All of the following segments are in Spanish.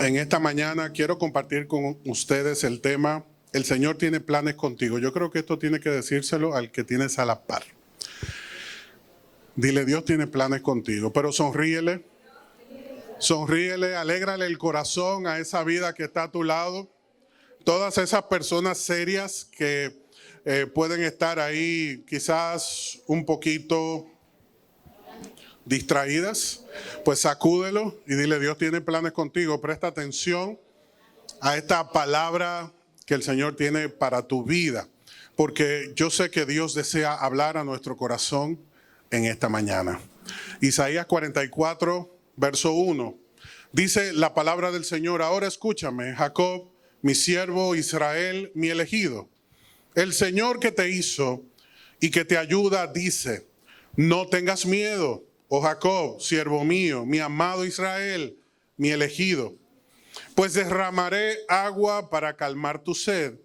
En esta mañana quiero compartir con ustedes el tema, el Señor tiene planes contigo. Yo creo que esto tiene que decírselo al que tienes a la par. Dile, Dios tiene planes contigo, pero sonríele, alégrale el corazón a esa vida que está a tu lado. Todas esas personas serias que pueden estar ahí quizás un poquito distraídas, pues sacúdelo y dile, Dios tiene planes contigo. Presta atención a esta palabra que el Señor tiene para tu vida, porque yo sé que Dios desea hablar a nuestro corazón en esta mañana. Isaías 44, verso 1, dice la palabra del Señor: ahora escúchame, Jacob, mi siervo, Israel, mi elegido. El Señor que te hizo y que te ayuda dice: no tengas miedo, oh Jacob, siervo mío, mi amado Israel, mi elegido. Pues derramaré agua para calmar tu sed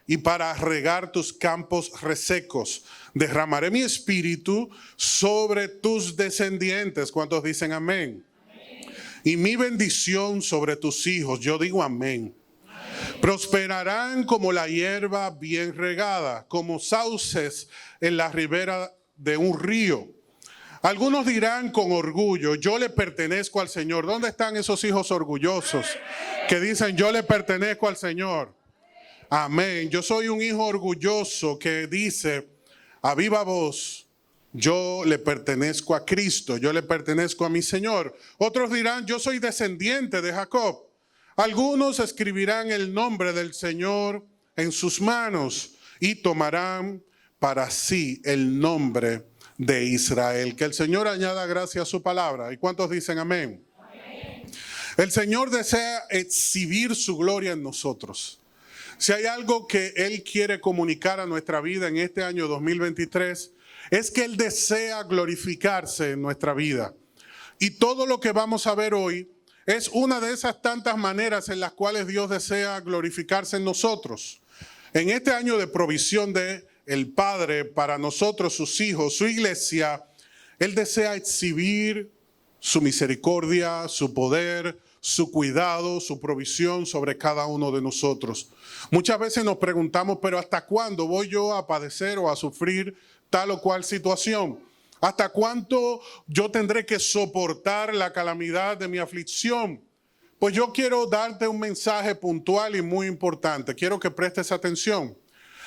y para regar tus campos resecos. Derramaré mi espíritu sobre tus descendientes. ¿Cuántos dicen amén? Amén. Y mi bendición sobre tus hijos. Yo digo amén. Prosperarán como la hierba bien regada, como sauces en la ribera de un río. Algunos dirán con orgullo: yo le pertenezco al Señor. ¿Dónde están esos hijos orgullosos que dicen: yo le pertenezco al Señor? Amén. Yo soy un hijo orgulloso que dice a viva voz: yo le pertenezco a Cristo, yo le pertenezco a mi Señor. Otros dirán: yo soy descendiente de Jacob. Algunos escribirán el nombre del Señor en sus manos y tomarán para sí el nombre de Israel. Que el Señor añada gracia a su palabra. ¿Y cuántos dicen amén? Amén. El Señor desea exhibir su gloria en nosotros. Si hay algo que Él quiere comunicar a nuestra vida en este año 2023, es que Él desea glorificarse en nuestra vida. Y todo lo que vamos a ver hoy es una de esas tantas maneras en las cuales Dios desea glorificarse en nosotros. En este año de provisión de el Padre para nosotros, sus hijos, su iglesia, Él desea exhibir su misericordia, su poder, su cuidado, su provisión sobre cada uno de nosotros. Muchas veces nos preguntamos: pero ¿hasta cuándo voy yo a padecer o a sufrir tal o cual situación? ¿Hasta cuánto yo tendré que soportar la calamidad de mi aflicción? Pues yo quiero darte un mensaje puntual y muy importante. Quiero que prestes atención.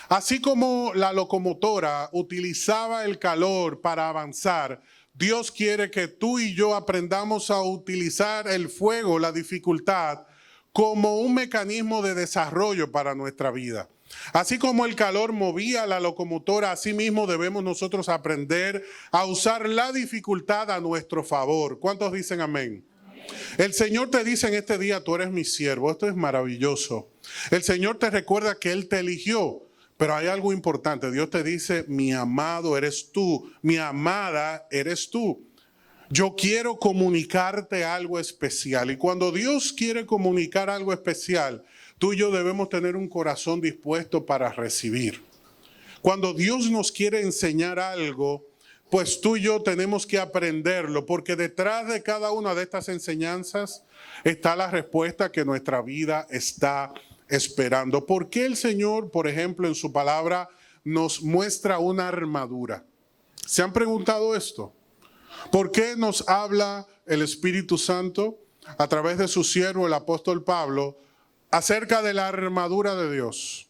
Así como la locomotora utilizaba el calor para avanzar, Dios quiere que tú y yo aprendamos a utilizar el fuego, la dificultad, como un mecanismo de desarrollo para nuestra vida. Así como el calor movía la locomotora, así mismo debemos nosotros aprender a usar la dificultad a nuestro favor. ¿Cuántos dicen amén? El Señor te dice en este día: tú eres mi siervo. Esto es maravilloso. El Señor te recuerda que Él te eligió. Pero hay algo importante. Dios te dice: mi amado eres tú, mi amada eres tú. Yo quiero comunicarte algo especial. Y cuando Dios quiere comunicar algo especial, tú y yo debemos tener un corazón dispuesto para recibir. Cuando Dios nos quiere enseñar algo, pues tú y yo tenemos que aprenderlo, porque detrás de cada una de estas enseñanzas está la respuesta que nuestra vida está esperando. ¿Por qué el Señor, por ejemplo, en su palabra nos muestra una armadura? ¿Se han preguntado esto? ¿Por qué nos habla el Espíritu Santo a través de su siervo, el apóstol Pablo, acerca de la armadura de Dios?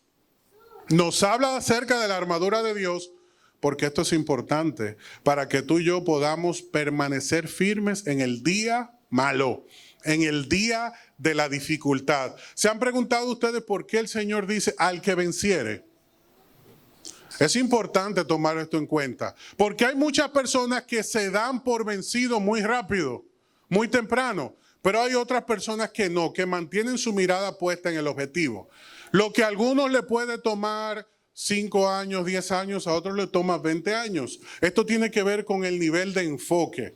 Nos habla acerca de la armadura de Dios porque esto es importante para que tú y yo podamos permanecer firmes en el día malo, en el día de la dificultad. ¿Se han preguntado ustedes por qué el Señor dice al que venciere? Es importante tomar esto en cuenta, porque hay muchas personas que se dan por vencido muy rápido, muy temprano, pero hay otras personas que no, que mantienen su mirada puesta en el objetivo. Lo que a algunos le puede tomar 5 años, 10 años, a otros le toma 20 años. Esto tiene que ver con el nivel de enfoque.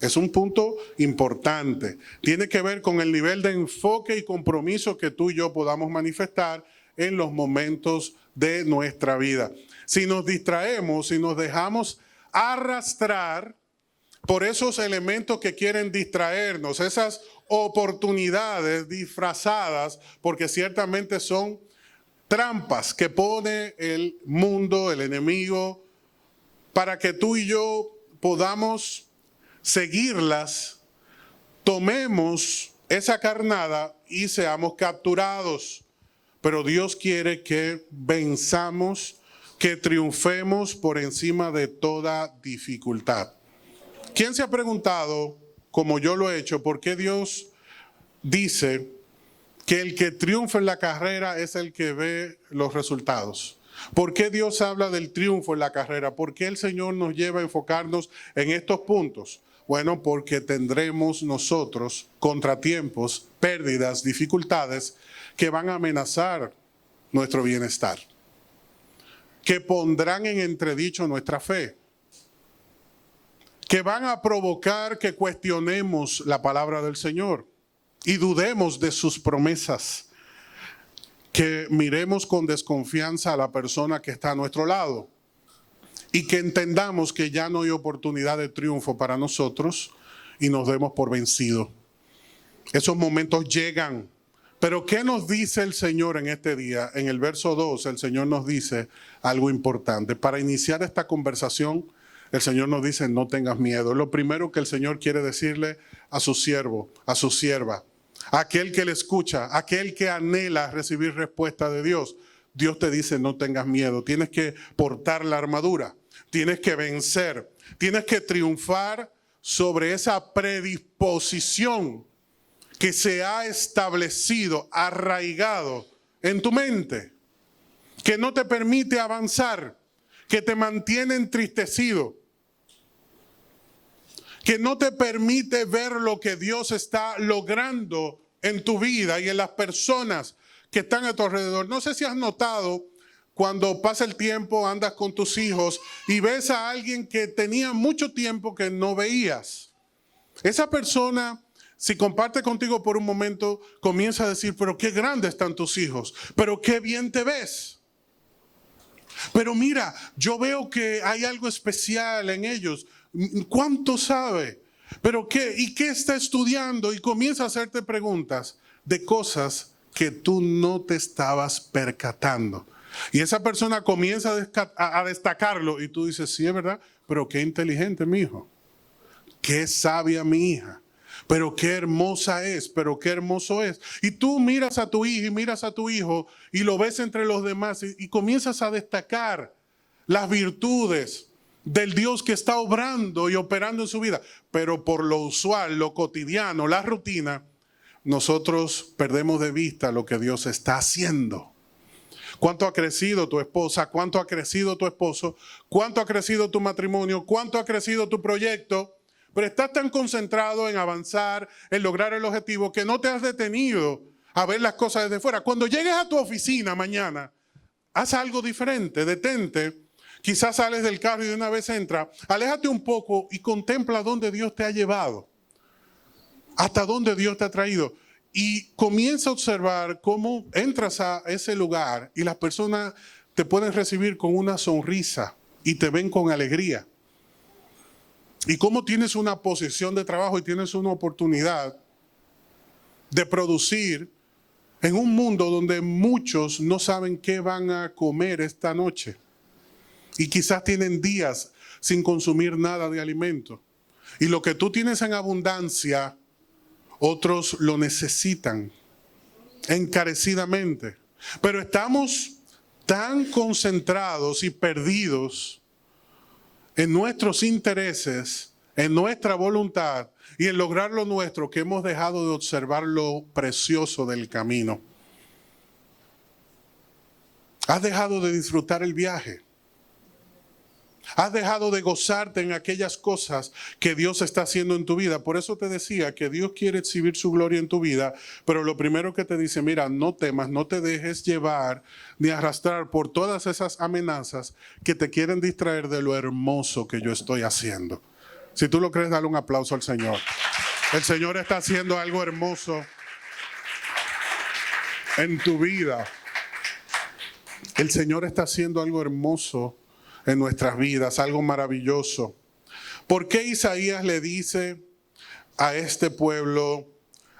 Es un punto importante. Tiene que ver con el nivel de enfoque y compromiso que tú y yo podamos manifestar en los momentos de nuestra vida. Si nos distraemos, si nos dejamos arrastrar por esos elementos que quieren distraernos, esas oportunidades disfrazadas, porque ciertamente son trampas que pone el mundo, el enemigo, para que tú y yo podamos seguirlas, tomemos esa carnada y seamos capturados. Pero Dios quiere que venzamos, que triunfemos por encima de toda dificultad. ¿Quién se ha preguntado, como yo lo he hecho, por qué Dios dice que el que triunfa en la carrera es el que ve los resultados? ¿Por qué Dios habla del triunfo en la carrera? ¿Por qué el Señor nos lleva a enfocarnos en estos puntos? Bueno, porque tendremos nosotros contratiempos, pérdidas, dificultades que van a amenazar nuestro bienestar, que pondrán en entredicho nuestra fe, que van a provocar que cuestionemos la palabra del Señor y dudemos de sus promesas, que miremos con desconfianza a la persona que está a nuestro lado y que entendamos que ya no hay oportunidad de triunfo para nosotros y nos demos por vencidos. Esos momentos llegan. Pero ¿qué nos dice el Señor en este día? En el verso 2, el Señor nos dice algo importante. Para iniciar esta conversación, el Señor nos dice, no tengas miedo. Es lo primero que el Señor quiere decirle a su siervo, a su sierva, a aquel que le escucha, a aquel que anhela recibir respuesta de Dios. Dios te dice, no tengas miedo. Tienes que portar la armadura, tienes que vencer, tienes que triunfar sobre esa predisposición que se ha establecido, arraigado en tu mente, que no te permite avanzar, que te mantiene entristecido, que no te permite ver lo que Dios está logrando en tu vida y en las personas que están a tu alrededor. No sé si has notado cuando pasa el tiempo, andas con tus hijos y ves a alguien que tenía mucho tiempo que no veías. Esa persona, si comparte contigo por un momento, comienza a decir, pero qué grandes están tus hijos, pero qué bien te ves. Pero mira, yo veo que hay algo especial en ellos. ¿Cuánto sabe? ¿Pero qué? ¿Y qué está estudiando? Y comienza a hacerte preguntas de cosas que tú no te estabas percatando. Y esa persona comienza a destacarlo y tú dices, sí, es verdad, pero qué inteligente mi hijo. Qué sabia mi hija. Pero qué hermosa es, pero qué hermoso es. Y tú miras a tu hija y miras a tu hijo y lo ves entre los demás y comienzas a destacar las virtudes del Dios que está obrando y operando en su vida. Pero por lo usual, lo cotidiano, la rutina, nosotros perdemos de vista lo que Dios está haciendo. ¿Cuánto ha crecido tu esposa? ¿Cuánto ha crecido tu esposo? ¿Cuánto ha crecido tu matrimonio? ¿Cuánto ha crecido tu proyecto? Pero estás tan concentrado en avanzar, en lograr el objetivo, que no te has detenido a ver las cosas desde fuera. Cuando llegues a tu oficina mañana, haz algo diferente, detente. Quizás sales del carro y de una vez entra. Aléjate un poco y contempla dónde Dios te ha llevado. Hasta dónde Dios te ha traído. Y comienza a observar cómo entras a ese lugar y las personas te pueden recibir con una sonrisa y te ven con alegría. Y cómo tienes una posición de trabajo y tienes una oportunidad de producir en un mundo donde muchos no saben qué van a comer esta noche. Y quizás tienen días sin consumir nada de alimento. Y lo que tú tienes en abundancia, otros lo necesitan encarecidamente. Pero estamos tan concentrados y perdidos en nuestros intereses, en nuestra voluntad y en lograr lo nuestro, que hemos dejado de observar lo precioso del camino. Has dejado de disfrutar el viaje. Has dejado de gozarte en aquellas cosas que Dios está haciendo en tu vida. Por eso te decía que Dios quiere exhibir su gloria en tu vida, pero lo primero que te dice, mira, no temas, no te dejes llevar ni arrastrar por todas esas amenazas que te quieren distraer de lo hermoso que yo estoy haciendo. Si tú lo crees, dale un aplauso al Señor. El Señor está haciendo algo hermoso en tu vida. El Señor está haciendo algo hermoso en nuestras vidas, algo maravilloso. ¿Por qué Isaías le dice a este pueblo,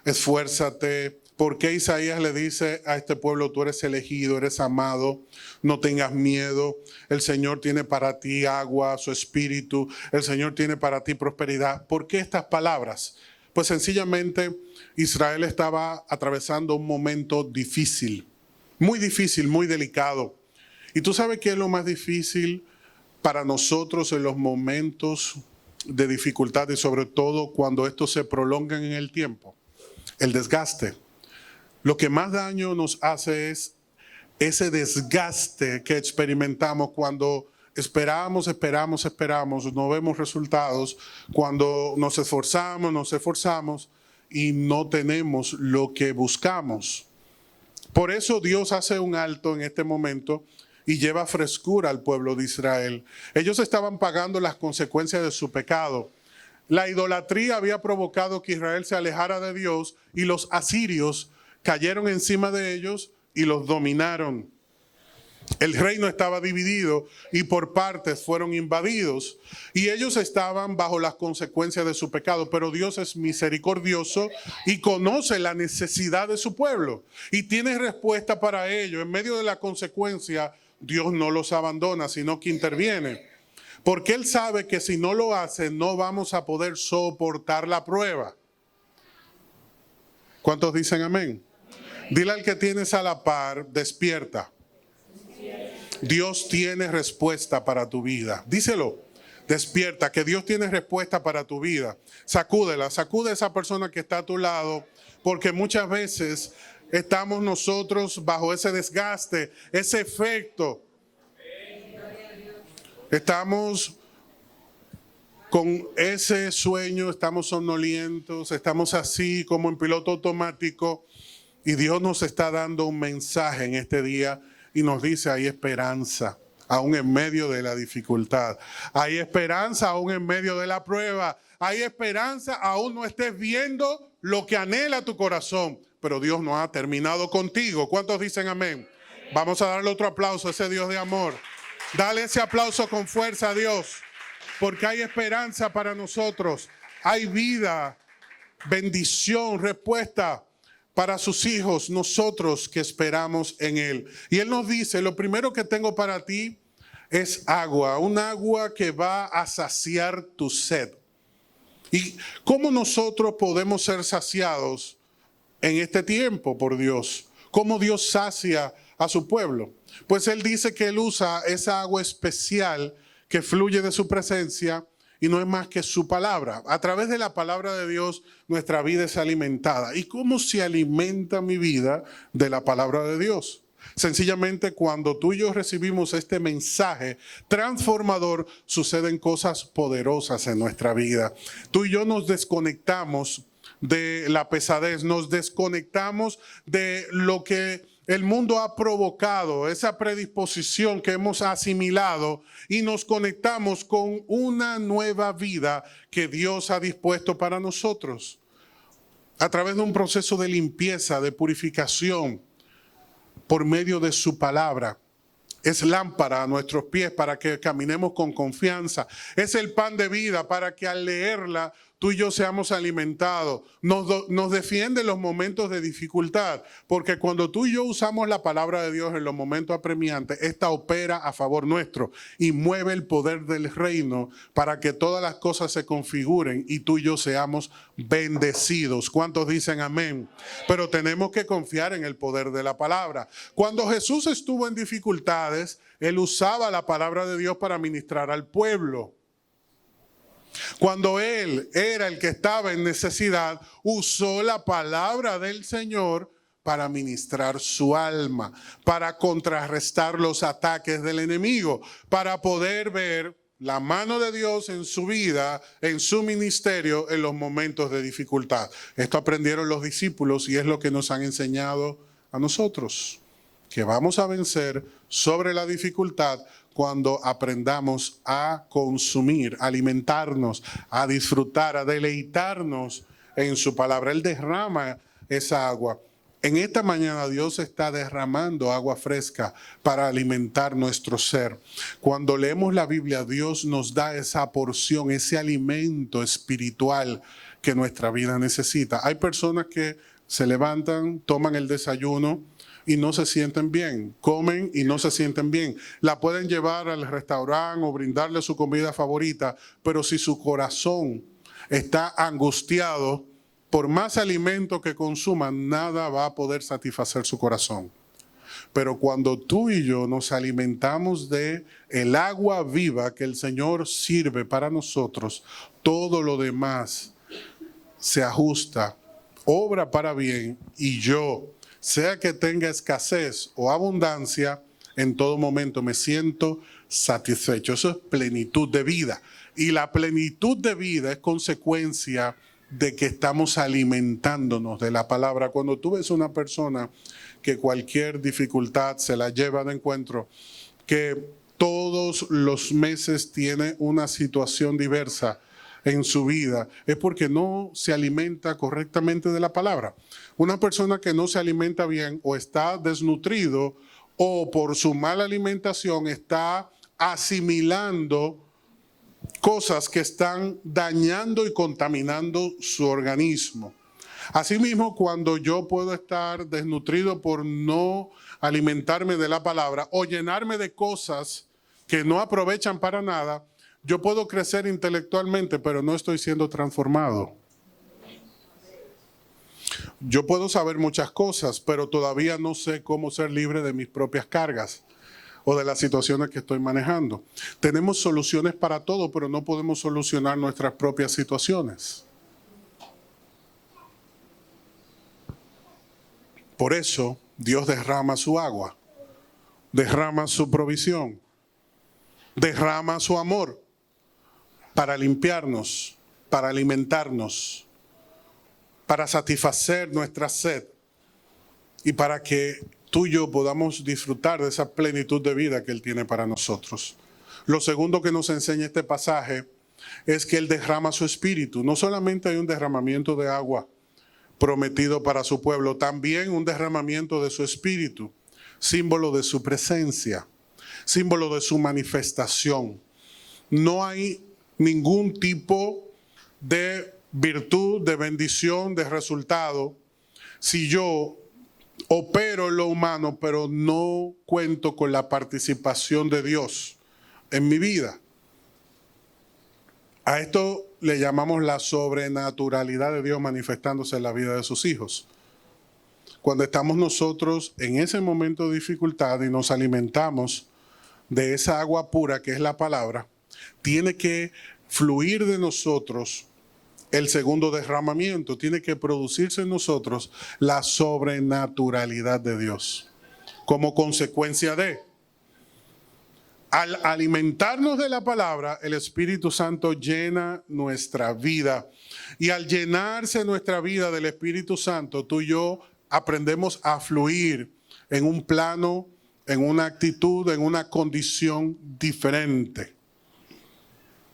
esfuérzate? ¿Por qué Isaías le dice a este pueblo, tú eres elegido, eres amado, no tengas miedo? El Señor tiene para ti agua, su espíritu. El Señor tiene para ti prosperidad. ¿Por qué estas palabras? Pues sencillamente Israel estaba atravesando un momento difícil, muy delicado. ¿Y tú sabes qué es lo más difícil para nosotros en los momentos de dificultad y sobre todo cuando estos se prolongan en el tiempo? El desgaste. Lo que más daño nos hace es ese desgaste que experimentamos cuando esperamos, no vemos resultados, cuando nos esforzamos y no tenemos lo que buscamos. Por eso Dios hace un alto en este momento y lleva frescura al pueblo de Israel. Ellos estaban pagando las consecuencias de su pecado. La idolatría había provocado que Israel se alejara de Dios y los asirios cayeron encima de ellos y los dominaron. El reino estaba dividido y por partes fueron invadidos y ellos estaban bajo las consecuencias de su pecado, pero Dios es misericordioso y conoce la necesidad de su pueblo y tiene respuesta para ello. En medio de la consecuencia, Dios no los abandona, sino que interviene, porque Él sabe que si no lo hace, no vamos a poder soportar la prueba. ¿Cuántos dicen amén? Dile al que tienes a la par, despierta. Dios tiene respuesta para tu vida. Díselo, despierta, que Dios tiene respuesta para tu vida. Sacúdela, sacude a esa persona que está a tu lado, porque muchas veces estamos nosotros bajo ese desgaste, ese efecto. Estamos con ese sueño, estamos somnolientos, estamos así como en piloto automático. Y Dios nos está dando un mensaje en este día y nos dice, hay esperanza, aún en medio de la dificultad. Hay esperanza, aún en medio de la prueba. Hay esperanza, aún no estés viendo lo que anhela tu corazón. Pero Dios no ha terminado contigo. ¿Cuántos dicen amén? Vamos a darle otro aplauso a ese Dios de amor. Dale ese aplauso con fuerza a Dios, porque hay esperanza para nosotros. Hay vida, bendición, respuesta para sus hijos, nosotros que esperamos en Él. Y Él nos dice, lo primero que tengo para ti es agua, un agua que va a saciar tu sed. ¿Y cómo nosotros podemos ser saciados en este tiempo por Dios? ¿Cómo Dios sacia a su pueblo? Pues Él dice que Él usa esa agua especial que fluye de su presencia y no es más que su palabra. A través de la palabra de Dios, nuestra vida es alimentada. ¿Y cómo se alimenta mi vida de la palabra de Dios? Sencillamente, cuando tú y yo recibimos este mensaje transformador, suceden cosas poderosas en nuestra vida. Tú y yo nos desconectamos de la pesadez, nos desconectamos de lo que el mundo ha provocado, esa predisposición que hemos asimilado, y nos conectamos con una nueva vida que Dios ha dispuesto para nosotros. A través de un proceso de limpieza, de purificación, por medio de su palabra. Es lámpara a nuestros pies para que caminemos con confianza. Es el pan de vida para que al leerla tú y yo seamos alimentados. Nos defiende en los momentos de dificultad, porque cuando tú y yo usamos la palabra de Dios en los momentos apremiantes, esta opera a favor nuestro y mueve el poder del reino para que todas las cosas se configuren y tú y yo seamos bendecidos. ¿Cuántos dicen amén? Pero tenemos que confiar en el poder de la palabra. Cuando Jesús estuvo en dificultades, Él usaba la palabra de Dios para ministrar al pueblo. Cuando Él era el que estaba en necesidad, usó la palabra del Señor para ministrar su alma, para contrarrestar los ataques del enemigo, para poder ver la mano de Dios en su vida, en su ministerio, en los momentos de dificultad. Esto aprendieron los discípulos y es lo que nos han enseñado a nosotros, que vamos a vencer sobre la dificultad cuando aprendamos a consumir, a alimentarnos, a disfrutar, a deleitarnos en su palabra. Él derrama esa agua. En esta mañana Dios está derramando agua fresca para alimentar nuestro ser. Cuando leemos la Biblia, Dios nos da esa porción, ese alimento espiritual que nuestra vida necesita. Hay personas que se levantan, toman el desayuno y no se sienten bien, comen y no se sienten bien. La pueden llevar al restaurante o brindarle su comida favorita, pero si su corazón está angustiado, por más alimento que consuman, nada va a poder satisfacer su corazón. Pero cuando tú y yo nos alimentamos de el agua viva que el Señor sirve para nosotros, todo lo demás se ajusta, obra para bien, y yo, sea que tenga escasez o abundancia, en todo momento me siento satisfecho. Eso es plenitud de vida. Y la plenitud de vida es consecuencia de que estamos alimentándonos de la palabra. Cuando tú ves una persona que cualquier dificultad se la lleva de encuentro, que todos los meses tiene una situación diversa en su vida, es porque no se alimenta correctamente de la palabra. Una persona que no se alimenta bien o está desnutrido o por su mala alimentación está asimilando cosas que están dañando y contaminando su organismo. Asimismo, cuando yo puedo estar desnutrido por no alimentarme de la palabra o llenarme de cosas que no aprovechan para nada, yo puedo crecer intelectualmente, pero no estoy siendo transformado. Yo puedo saber muchas cosas, pero todavía no sé cómo ser libre de mis propias cargas o de las situaciones que estoy manejando. Tenemos soluciones para todo, pero no podemos solucionar nuestras propias situaciones. Por eso Dios derrama su agua, derrama su provisión, derrama su amor para limpiarnos, para alimentarnos, para satisfacer nuestra sed y para que tú y yo podamos disfrutar de esa plenitud de vida que Él tiene para nosotros. Lo segundo que nos enseña este pasaje es que Él derrama su espíritu. No solamente hay un derramamiento de agua prometido para su pueblo, también un derramamiento de su espíritu, símbolo de su presencia, símbolo de su manifestación. No hay ningún tipo de virtud, de bendición, de resultado si yo opero en lo humano, pero no cuento con la participación de Dios en mi vida. A esto le llamamos la sobrenaturalidad de Dios manifestándose en la vida de sus hijos. Cuando estamos nosotros en ese momento de dificultad y nos alimentamos de esa agua pura que es la palabra, tiene que fluir de nosotros el segundo derramamiento, tiene que producirse en nosotros la sobrenaturalidad de Dios. Como consecuencia de, al alimentarnos de la palabra, el Espíritu Santo llena nuestra vida. Y al llenarse nuestra vida del Espíritu Santo, tú y yo aprendemos a fluir en un plano, en una actitud, en una condición diferente.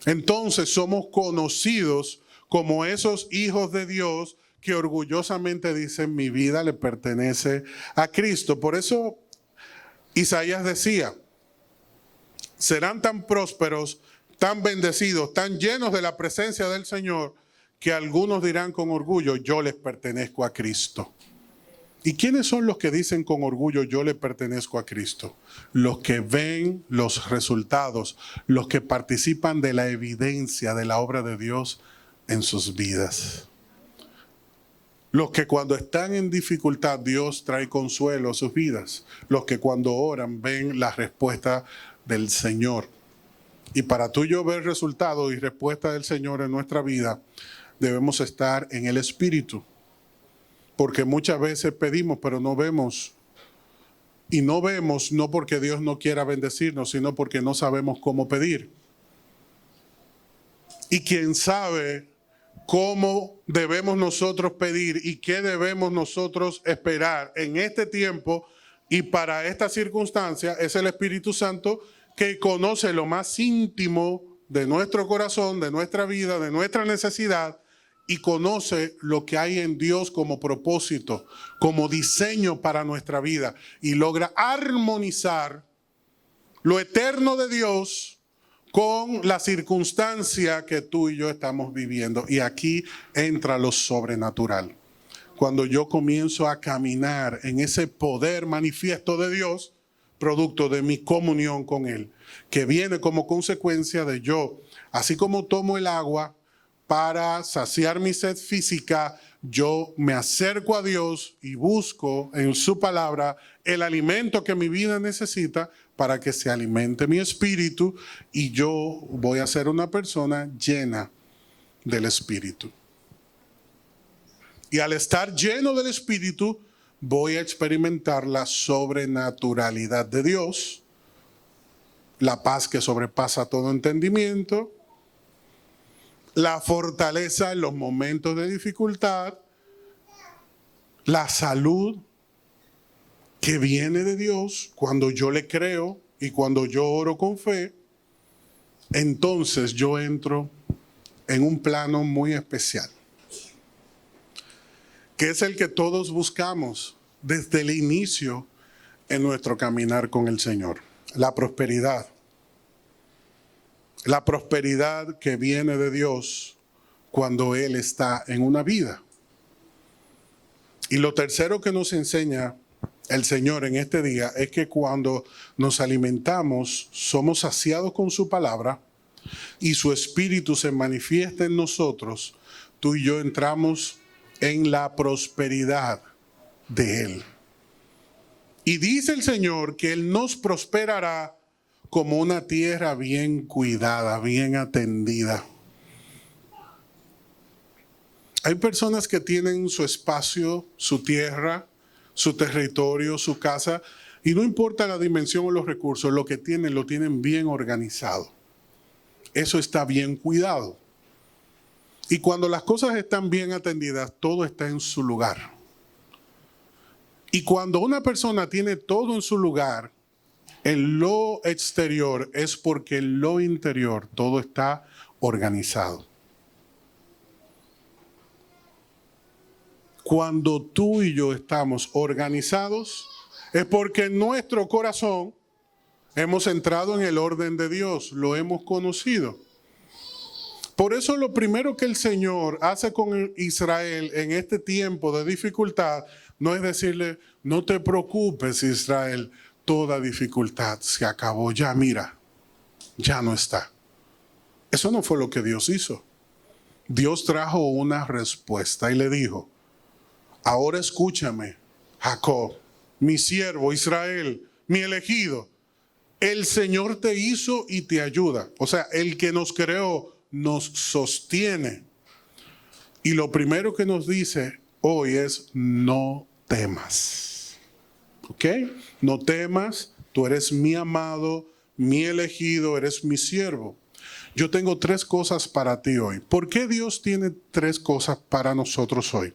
Entonces somos conocidos como esos hijos de Dios que orgullosamente dicen: mi vida le pertenece a Cristo. Por eso Isaías decía: serán tan prósperos, tan bendecidos, tan llenos de la presencia del Señor, que algunos dirán con orgullo: yo les pertenezco a Cristo. ¿Y quiénes son los que dicen con orgullo: yo le pertenezco a Cristo? Los que ven los resultados, los que participan de la evidencia de la obra de Dios en sus vidas. Los que cuando están en dificultad Dios trae consuelo a sus vidas. Los que cuando oran ven la respuesta del Señor. Y para tú y yo ver resultados y respuesta del Señor en nuestra vida, debemos estar en el Espíritu. Porque muchas veces pedimos, pero no vemos. Y no vemos no porque Dios no quiera bendecirnos, sino porque no sabemos cómo pedir. Y quien sabe cómo debemos nosotros pedir y qué debemos nosotros esperar en este tiempo y para esta circunstancia es el Espíritu Santo, que conoce lo más íntimo de nuestro corazón, de nuestra vida, de nuestra necesidad, y conoce lo que hay en Dios como propósito, como diseño para nuestra vida, y logra armonizar lo eterno de Dios con la circunstancia que tú y yo estamos viviendo. Y aquí entra lo sobrenatural. Cuando yo comienzo a caminar en ese poder manifiesto de Dios, producto de mi comunión con Él, que viene como consecuencia de yo, así como tomo el agua para saciar mi sed física, yo me acerco a Dios y busco en su palabra el alimento que mi vida necesita para que se alimente mi espíritu, y yo voy a ser una persona llena del Espíritu. Y al estar lleno del Espíritu, voy a experimentar la sobrenaturalidad de Dios, la paz que sobrepasa todo entendimiento, la fortaleza en los momentos de dificultad, la salud que viene de Dios cuando yo le creo y cuando yo oro con fe. Entonces yo entro en un plano muy especial, que es el que todos buscamos desde el inicio en nuestro caminar con el Señor: la prosperidad. La prosperidad que viene de Dios cuando Él está en una vida. Y lo tercero que nos enseña el Señor en este día es que cuando nos alimentamos, somos saciados con su palabra y su Espíritu se manifiesta en nosotros, tú y yo entramos en la prosperidad de Él. Y dice el Señor que Él nos prosperará como una tierra bien cuidada, bien atendida. Hay personas que tienen su espacio, su tierra, su territorio, su casa, y no importa la dimensión o los recursos, lo que tienen, lo tienen bien organizado. Eso está bien cuidado. Y cuando las cosas están bien atendidas, todo está en su lugar. Y cuando una persona tiene todo en su lugar, en lo exterior, es porque en lo interior todo está organizado. Cuando tú y yo estamos organizados, es porque en nuestro corazón hemos entrado en el orden de Dios, lo hemos conocido. Por eso lo primero que el Señor hace con Israel en este tiempo de dificultad no es decirle: no te preocupes, Israel, toda dificultad se acabó, ya mira, ya no está. Eso no fue lo que Dios hizo. Dios trajo una respuesta y le dijo: ahora escúchame, Jacob, mi siervo Israel, mi elegido. El Señor te hizo y te ayuda. O sea, el que nos creó nos sostiene. Y lo primero que nos dice hoy es: no temas. ¿Ok? No temas, tú eres mi amado, mi elegido, eres mi siervo. Yo tengo 3 cosas para ti hoy. ¿Por qué Dios tiene 3 cosas para nosotros hoy?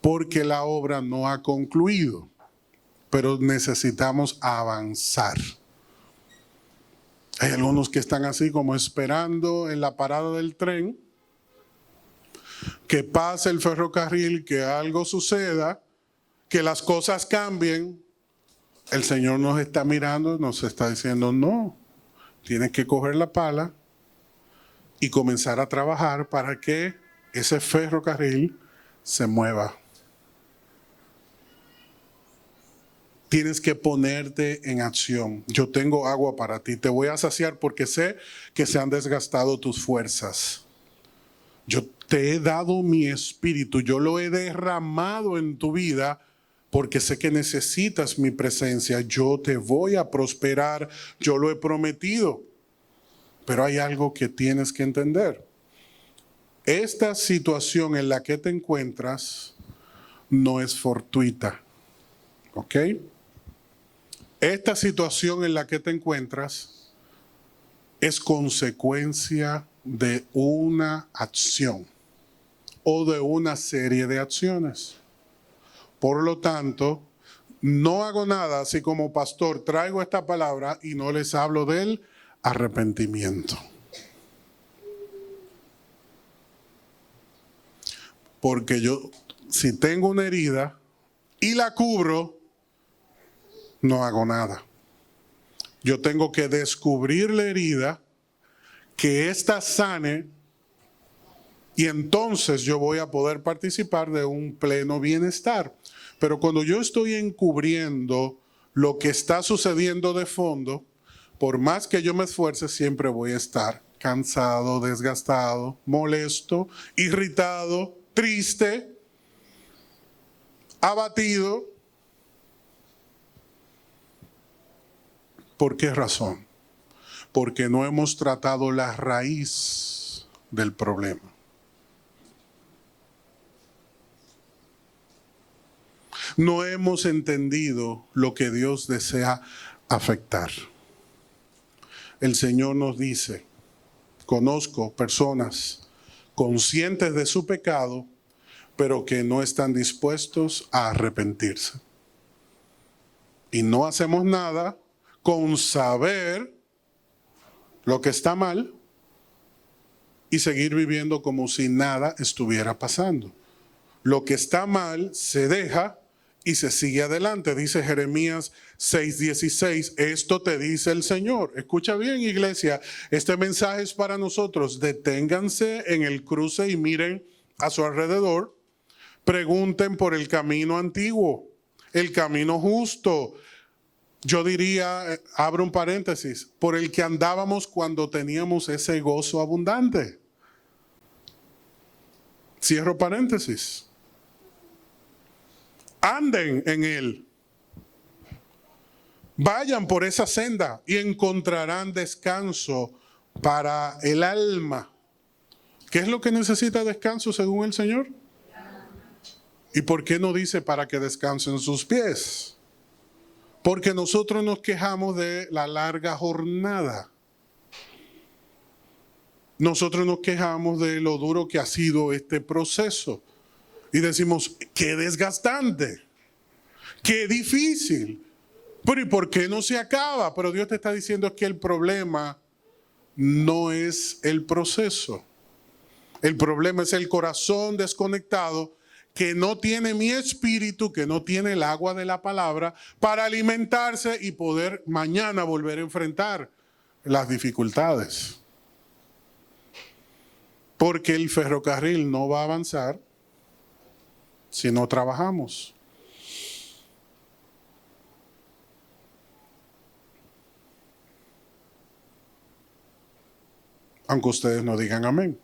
Porque la obra no ha concluido, pero necesitamos avanzar. Hay algunos que están así como esperando en la parada del tren, que pase el ferrocarril, que algo suceda, que las cosas cambien. El Señor nos está mirando, nos está diciendo: no, tienes que coger la pala y comenzar a trabajar para que ese ferrocarril se mueva. Tienes que ponerte en acción. Yo tengo agua para ti, te voy a saciar porque sé que se han desgastado tus fuerzas. Yo te he dado mi espíritu, yo lo he derramado en tu vida porque sé que necesitas mi presencia. Yo te voy a prosperar, yo lo he prometido. Pero hay algo que tienes que entender. Esta situación en la que te encuentras no es fortuita. ¿Ok? Esta situación en la que te encuentras es consecuencia de una acción o de una serie de acciones. Por lo tanto, no hago nada así como pastor, traigo esta palabra y no les hablo del arrepentimiento. Porque yo, si tengo una herida y la cubro, no hago nada. Yo tengo que descubrir la herida, que ésta sane, y entonces yo voy a poder participar de un pleno bienestar. Pero cuando yo estoy encubriendo lo que está sucediendo de fondo, por más que yo me esfuerce, siempre voy a estar cansado, desgastado, molesto, irritado, triste, abatido. ¿Por qué razón? Porque no hemos tratado la raíz del problema. No hemos entendido lo que Dios desea afectar. El Señor nos dice, conozco personas conscientes de su pecado, pero que no están dispuestos a arrepentirse. Y no hacemos nada con saber lo que está mal y seguir viviendo como si nada estuviera pasando. Lo que está mal se deja y se sigue adelante. Dice Jeremías 6:16, esto te dice el Señor. Escucha bien, iglesia, este mensaje es para nosotros. Deténganse en el cruce y miren a su alrededor. Pregunten por el camino antiguo, el camino justo. Yo diría, abro un paréntesis, por el que andábamos cuando teníamos ese gozo abundante. Cierro paréntesis. Anden en él. Vayan por esa senda y encontrarán descanso para el alma. ¿Qué es lo que necesita descanso según el Señor? ¿Y por qué no dice para que descansen sus pies? Porque nosotros nos quejamos de la larga jornada. Nosotros nos quejamos de lo duro que ha sido este proceso. Y decimos, qué desgastante, qué difícil. Pero ¿y por qué no se acaba? Pero Dios te está diciendo que el problema no es el proceso. El problema es el corazón desconectado que no tiene mi espíritu, que no tiene el agua de la palabra para alimentarse y poder mañana volver a enfrentar las dificultades. Porque el ferrocarril no va a avanzar si no trabajamos. Aunque ustedes no digan amén.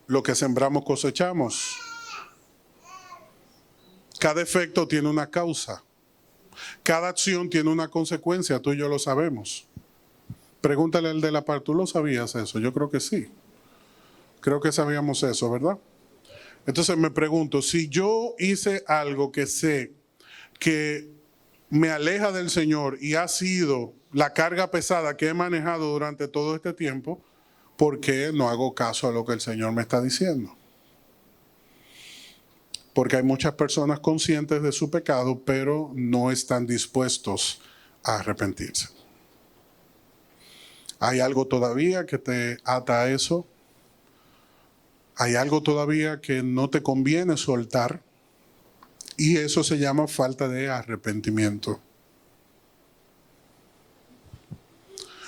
Lo que sembramos cosechamos. Cada efecto tiene una causa. Cada acción tiene una consecuencia, tú y yo lo sabemos. Pregúntale al de la par, ¿tú lo sabías eso? Yo creo que sí. Creo que sabíamos eso, ¿verdad? Entonces me pregunto, si yo hice algo que sé que me aleja del Señor y ha sido la carga pesada que he manejado durante todo este tiempo, ¿por qué no hago caso a lo que el Señor me está diciendo? Porque hay muchas personas conscientes de su pecado, pero no están dispuestos a arrepentirse. ¿Hay algo todavía que te ata a eso? ¿Hay algo todavía que no te conviene soltar? Y eso se llama falta de arrepentimiento.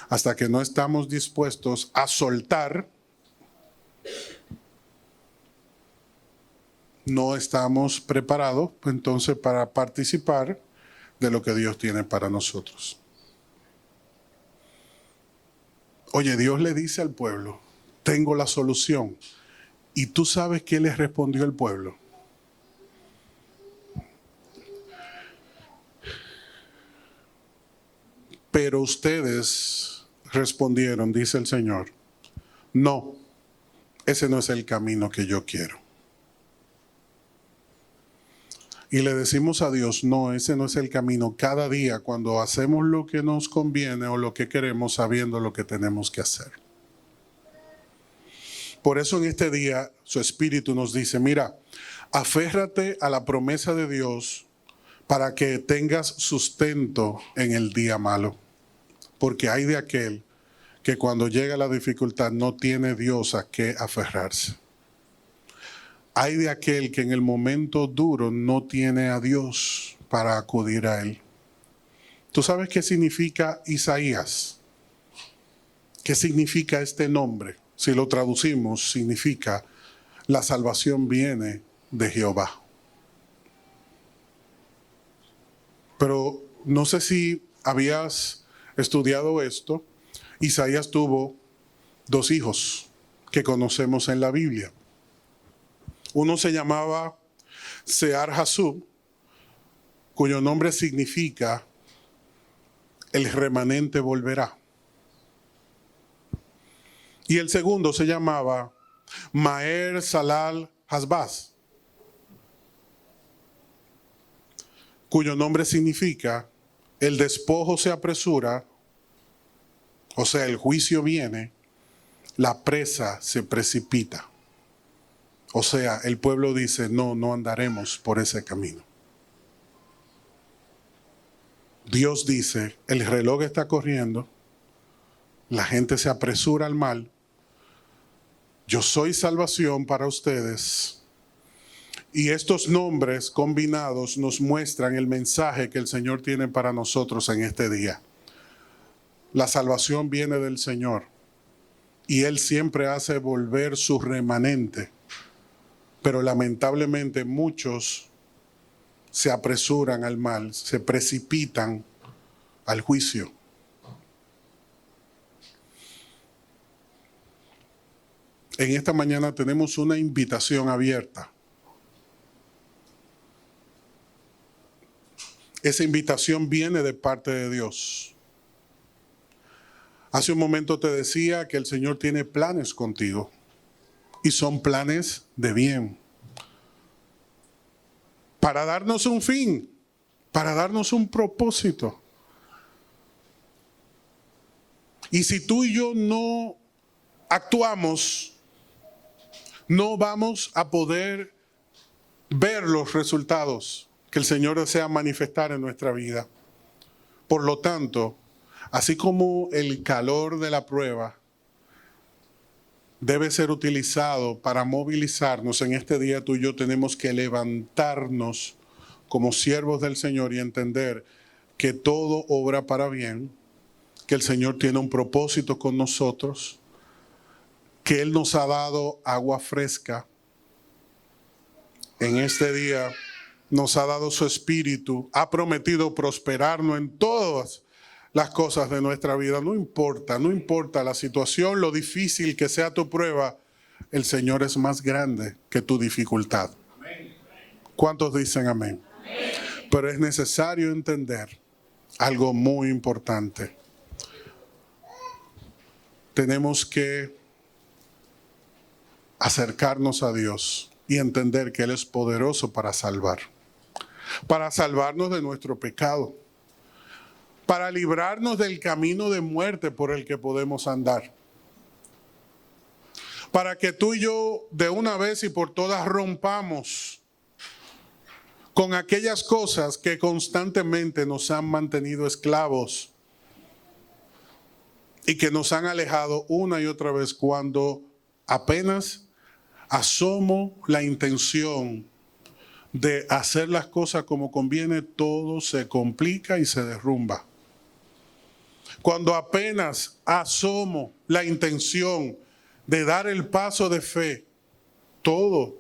Hasta que no estamos dispuestos a soltar, no estamos preparados entonces para participar de lo que Dios tiene para nosotros. Oye, Dios le dice al pueblo, tengo la solución. ¿Y tú sabes qué le respondió el pueblo? Pero ustedes respondieron, dice el Señor, no, ese no es el camino que yo quiero. Y le decimos a Dios, no, ese no es el camino. Cada día cuando hacemos lo que nos conviene o lo que queremos sabiendo lo que tenemos que hacer. Por eso en este día su Espíritu nos dice, mira, aférrate a la promesa de Dios para que tengas sustento en el día malo. Porque hay de aquel que cuando llega la dificultad no tiene Dios a qué aferrarse. Ay de aquel que en el momento duro no tiene a Dios para acudir a él. ¿Tú sabes qué significa Isaías? ¿Qué significa este nombre? Si lo traducimos, significa la salvación viene de Jehová. Pero no sé si habías estudiado esto. Isaías tuvo 2 hijos que conocemos en la Biblia. Uno se llamaba Sear-Jasub, cuyo nombre significa el remanente volverá. Y el segundo se llamaba Maher-Salal-Hasbaz, cuyo nombre significa el despojo se apresura, o sea, el juicio viene, la presa se precipita. O sea, el pueblo dice, no andaremos por ese camino. Dios dice, el reloj está corriendo, la gente se apresura al mal, yo soy salvación para ustedes. Y estos nombres combinados nos muestran el mensaje que el Señor tiene para nosotros en este día. La salvación viene del Señor y Él siempre hace volver su remanente. Pero lamentablemente muchos se apresuran al mal, se precipitan al juicio. En esta mañana tenemos una invitación abierta. Esa invitación viene de parte de Dios. Hace un momento te decía que el Señor tiene planes contigo. Y son planes de bien. Para darnos un fin, para darnos un propósito. Y si tú y yo no actuamos, no vamos a poder ver los resultados que el Señor desea manifestar en nuestra vida. Por lo tanto, así como el calor de la prueba debe ser utilizado para movilizarnos, en este día tú y yo tenemos que levantarnos como siervos del Señor y entender que todo obra para bien, que el Señor tiene un propósito con nosotros, que Él nos ha dado agua fresca. En este día nos ha dado su Espíritu, ha prometido prosperarnos en todas las cosas de nuestra vida. No importa la situación, lo difícil que sea tu prueba, el Señor es más grande que tu dificultad. ¿Cuántos dicen amén? Pero es necesario entender algo muy importante. Tenemos que acercarnos a Dios y entender que Él es poderoso para salvarnos de nuestro pecado, para librarnos del camino de muerte por el que podemos andar. Para que tú y yo de una vez y por todas rompamos con aquellas cosas que constantemente nos han mantenido esclavos y que nos han alejado una y otra vez cuando apenas asomo la intención de hacer las cosas como conviene, todo se complica y se derrumba. Cuando apenas asomo la intención de dar el paso de fe, todo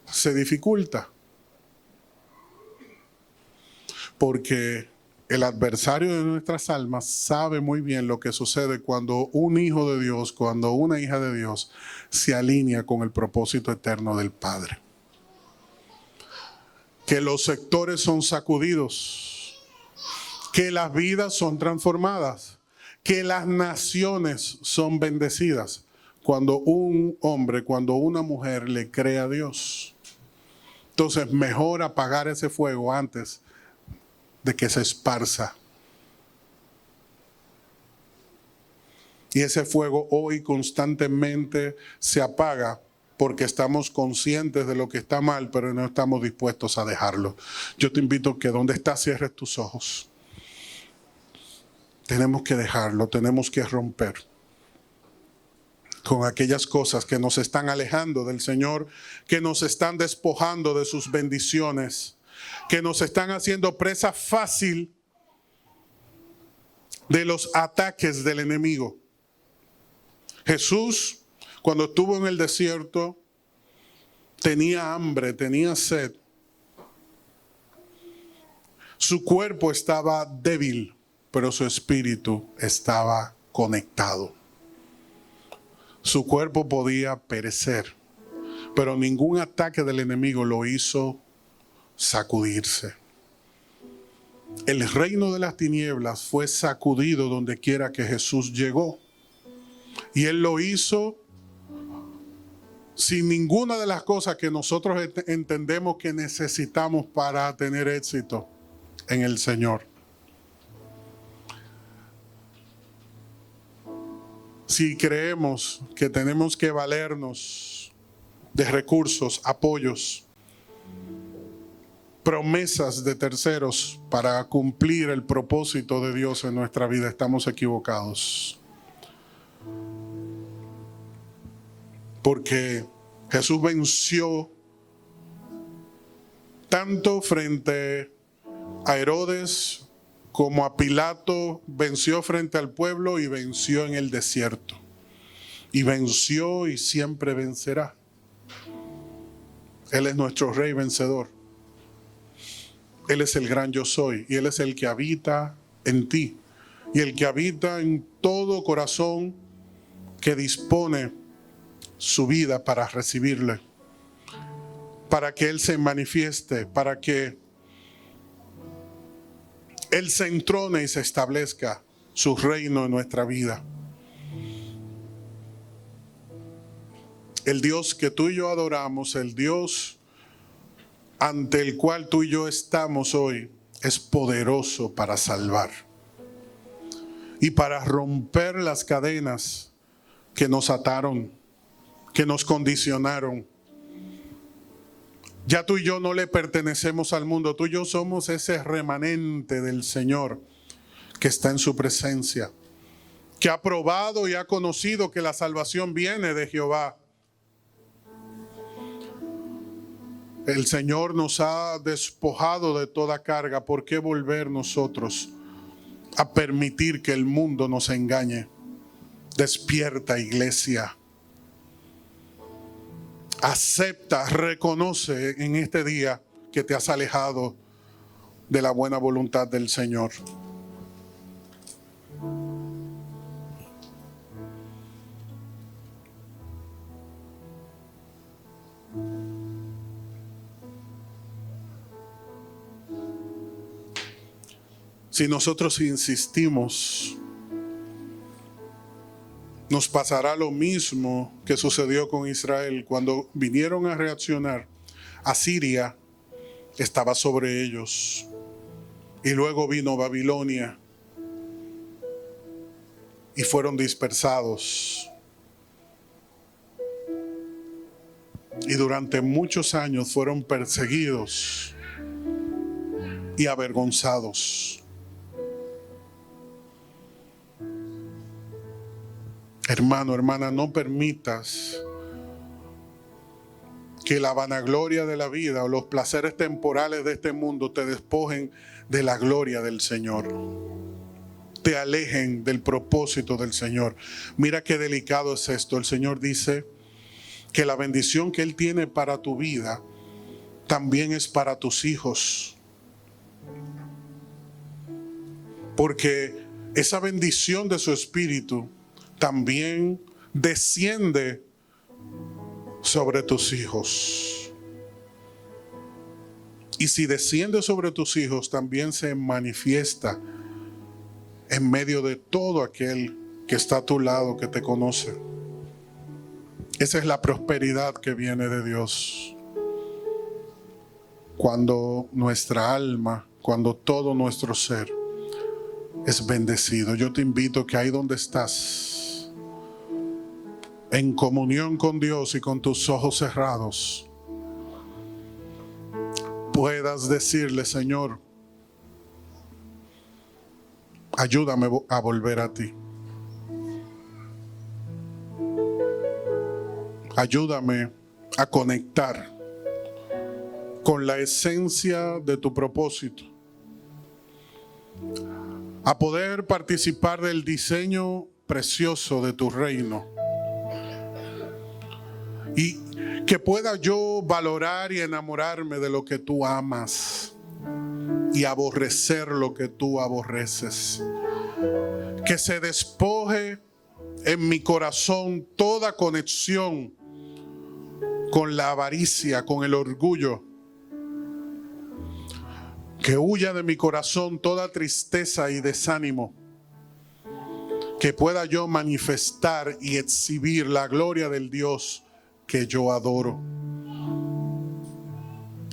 se dificulta. Porque el adversario de nuestras almas sabe muy bien lo que sucede cuando un hijo de Dios, cuando una hija de Dios se alinea con el propósito eterno del Padre. Que los sectores son sacudidos, que las vidas son transformadas, que las naciones son bendecidas cuando un hombre, cuando una mujer le cree a Dios. Entonces, mejor apagar ese fuego antes de que se esparza. Y ese fuego hoy constantemente se apaga porque estamos conscientes de lo que está mal, pero no estamos dispuestos a dejarlo. Yo te invito a que donde estás cierres tus ojos. Tenemos que dejarlo, tenemos que romper. con aquellas cosas que nos están alejando del Señor, que nos están despojando de sus bendiciones, que nos están haciendo presa fácil de los ataques del enemigo. Jesús, cuando estuvo en el desierto, tenía hambre, tenía sed. Su cuerpo estaba débil, pero su espíritu estaba conectado. Su cuerpo podía perecer, pero ningún ataque del enemigo lo hizo sacudirse. El reino de las tinieblas fue sacudido donde quiera que Jesús llegó. Y Él lo hizo sin ninguna de las cosas que nosotros entendemos que necesitamos para tener éxito en el Señor. Si creemos que tenemos que valernos de recursos, apoyos, promesas de terceros para cumplir el propósito de Dios en nuestra vida, estamos equivocados. Porque Jesús venció tanto frente a Herodes como a Pilato, venció frente al pueblo y venció en el desierto. Y venció y siempre vencerá. Él es nuestro Rey vencedor. Él es el gran yo soy y Él es el que habita en ti y el que habita en todo corazón que dispone su vida para recibirle, para que Él se manifieste, para que Él se entrone y se establezca su reino en nuestra vida. El Dios que tú y yo adoramos, el Dios ante el cual tú y yo estamos hoy, es poderoso para salvar y para romper las cadenas que nos ataron, que nos condicionaron. Ya tú y yo no le pertenecemos al mundo, tú y yo somos ese remanente del Señor que está en su presencia, que ha probado y ha conocido que la salvación viene de Jehová. El Señor nos ha despojado de toda carga. ¿Por qué volver nosotros a permitir que el mundo nos engañe? Despierta, iglesia. Acepta, reconoce en este día que te has alejado de la buena voluntad del Señor. Si nosotros insistimos, nos pasará lo mismo que sucedió con Israel. Cuando vinieron a reaccionar, Asiria estaba sobre ellos. Y luego vino Babilonia y fueron dispersados. Y durante muchos años fueron perseguidos y avergonzados. Hermano, hermana, no permitas que la vanagloria de la vida o los placeres temporales de este mundo te despojen de la gloria del Señor, te alejen del propósito del Señor. Mira qué delicado es esto. El Señor dice que la bendición que Él tiene para tu vida también es para tus hijos, porque esa bendición de su Espíritu también desciende sobre tus hijos. Y si desciende sobre tus hijos, también se manifiesta en medio de todo aquel que está a tu lado, que te conoce. Esa es la prosperidad que viene de Dios. Cuando nuestra alma, cuando todo nuestro ser es bendecido. Yo te invito que ahí donde estás, en comunión con Dios y con tus ojos cerrados, puedas decirle: Señor, ayúdame a volver a ti. Ayúdame a conectar con la esencia de tu propósito, a poder participar del diseño precioso de tu reino, y que pueda yo valorar y enamorarme de lo que tú amas y aborrecer lo que tú aborreces. Que se despoje en mi corazón toda conexión con la avaricia, con el orgullo. Que huya de mi corazón toda tristeza y desánimo. Que pueda yo manifestar y exhibir la gloria del Dios que yo adoro.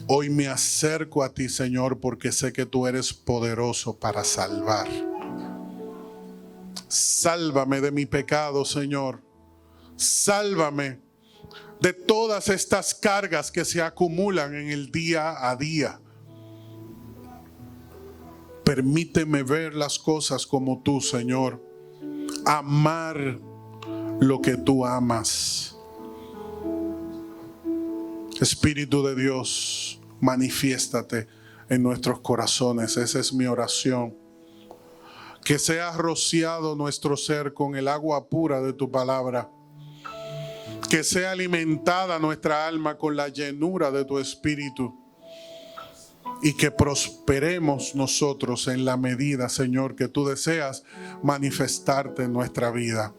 Hoy me acerco a ti, Señor, porque sé que tú eres poderoso para salvar. Sálvame de mi pecado, Señor. Sálvame de todas estas cargas que se acumulan en el día a día. Permíteme ver las cosas como tú, Señor. Amar lo que tú amas. Espíritu de Dios, manifiéstate en nuestros corazones. Esa es mi oración. Que sea rociado nuestro ser con el agua pura de tu palabra. Que sea alimentada nuestra alma con la llenura de tu Espíritu. Y que prosperemos nosotros en la medida, Señor, que tú deseas manifestarte en nuestra vida.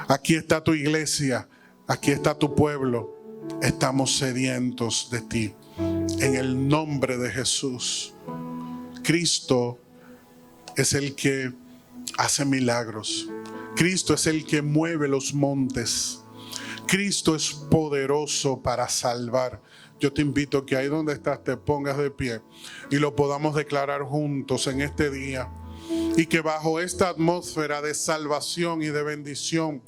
Aquí está tu iglesia, aquí está tu pueblo. Estamos sedientos de ti. En el nombre de Jesús. Cristo es el que hace milagros. Cristo es el que mueve los montes. Cristo es poderoso para salvar. Yo te invito a que ahí donde estás te pongas de pie y lo podamos declarar juntos en este día. Y que bajo esta atmósfera de salvación y de bendición,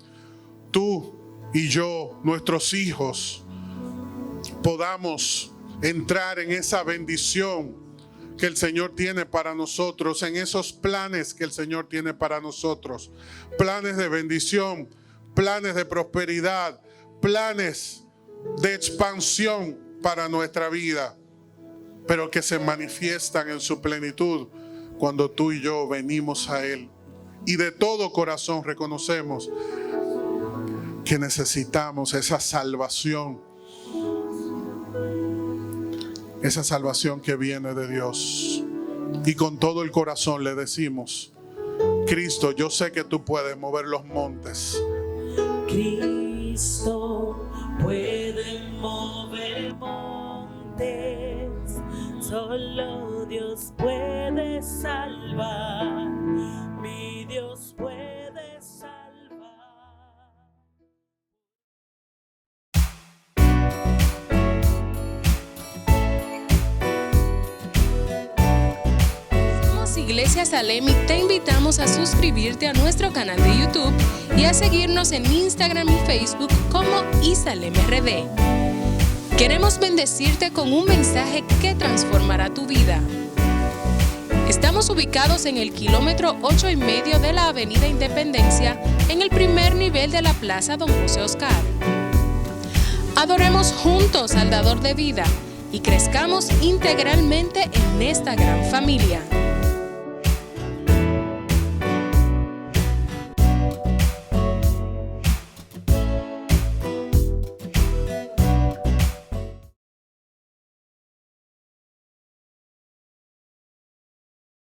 tú y yo, nuestros hijos, podamos entrar en esa bendición que el Señor tiene para nosotros, en esos planes que el Señor tiene para nosotros. Planes de bendición, planes de prosperidad, planes de expansión para nuestra vida, pero que se manifiestan en su plenitud cuando tú y yo venimos a Él. Y de todo corazón reconocemos que necesitamos esa salvación que viene de Dios. Y con todo el corazón le decimos: Cristo, yo sé que tú puedes mover los montes. Cristo puede mover montes, solo Dios puede salvar, mi Dios puede salvar. Iglesia Salem y te invitamos a suscribirte a nuestro canal de YouTube y a seguirnos en Instagram y Facebook como Isalem RD. Queremos bendecirte con un mensaje que transformará tu vida. Estamos ubicados en el kilómetro 8,5 de la Avenida Independencia, en el primer nivel de la Plaza Don José Oscar. Adoremos juntos al Dador de vida y crezcamos integralmente en esta gran familia.